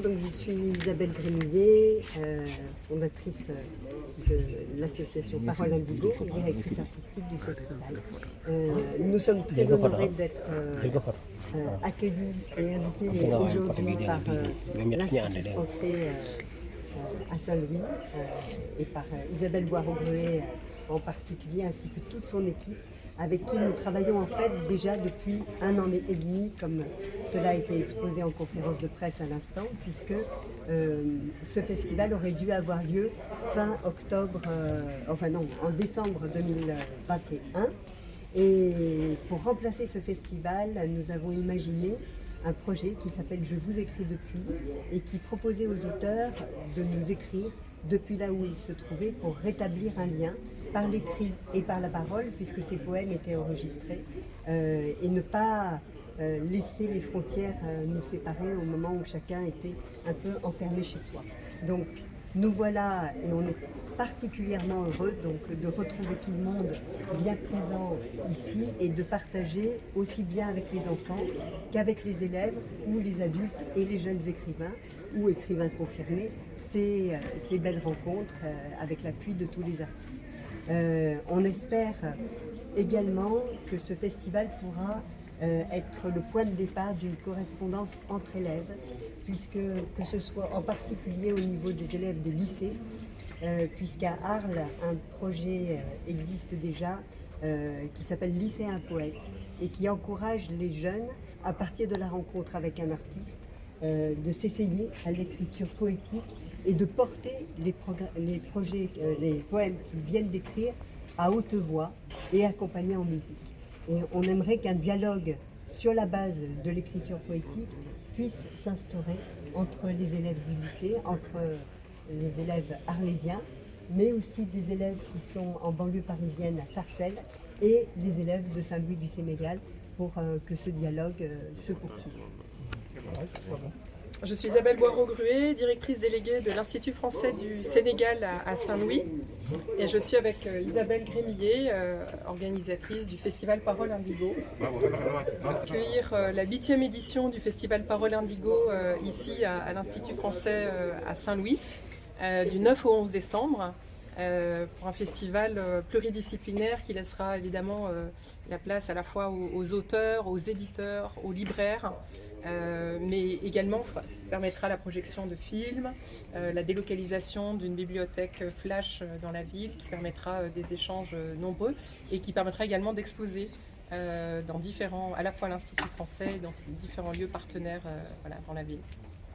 Donc, je suis Isabelle Grémillet, fondatrice de l'association Parole Indigo, directrice artistique du festival. Nous sommes très honorés d'être accueillis et invités aujourd'hui par l'Institut français à Saint-Louis et par Isabelle Boireau-Gruet en particulier, ainsi que toute son équipe, avec qui nous travaillons en fait déjà depuis 1 an et demi, comme cela a été exposé en conférence de presse à l'instant, puisque ce festival aurait dû avoir lieu fin octobre, en décembre 2021. Et pour remplacer ce festival, nous avons imaginé un projet qui s'appelle Je vous écris depuis et qui proposait aux auteurs de nous écrire depuis là où ils se trouvaient pour rétablir un lien par l'écrit et par la parole, puisque ces poèmes étaient enregistrés, et ne pas laisser les frontières nous séparer au moment où chacun était un peu enfermé chez soi. Donc nous voilà, et on est particulièrement heureux donc, de retrouver tout le monde bien présent ici et de partager aussi bien avec les enfants qu'avec les élèves ou les adultes et les jeunes écrivains ou écrivains confirmés ces belles rencontres avec l'appui de tous les artistes. On espère également que ce festival pourra être le point de départ d'une correspondance entre élèves, puisque que ce soit en particulier au niveau des élèves des lycées, puisqu'à Arles, un projet existe déjà qui s'appelle Lycéen Poète et qui encourage les jeunes, à partir de la rencontre avec un artiste, de s'essayer à l'écriture poétique et de porter les poèmes qu'ils viennent d'écrire à haute voix et accompagnés en musique. Et on aimerait qu'un dialogue sur la base de l'écriture poétique puisse s'instaurer entre les élèves du lycée, entre les élèves arlésiens, mais aussi des élèves qui sont en banlieue parisienne à Sarcelles et les élèves de Saint-Louis du Sénégal pour que ce dialogue se poursuive. Je suis Isabelle Boireau-Gruet, directrice déléguée de l'Institut français du Sénégal à Saint-Louis. Et je suis avec Isabelle Grémillet, organisatrice du festival Parole Indigo. Pour accueillir la 8e édition du festival Parole Indigo ici à l'Institut français à Saint-Louis, du 9 au 11 décembre. Pour un festival pluridisciplinaire qui laissera évidemment la place à la fois aux auteurs, aux éditeurs, aux libraires, mais également permettra la projection de films, la délocalisation d'une bibliothèque flash dans la ville qui permettra des échanges nombreux et qui permettra également d'exposer à la fois l'Institut français et dans différents lieux partenaires dans la ville.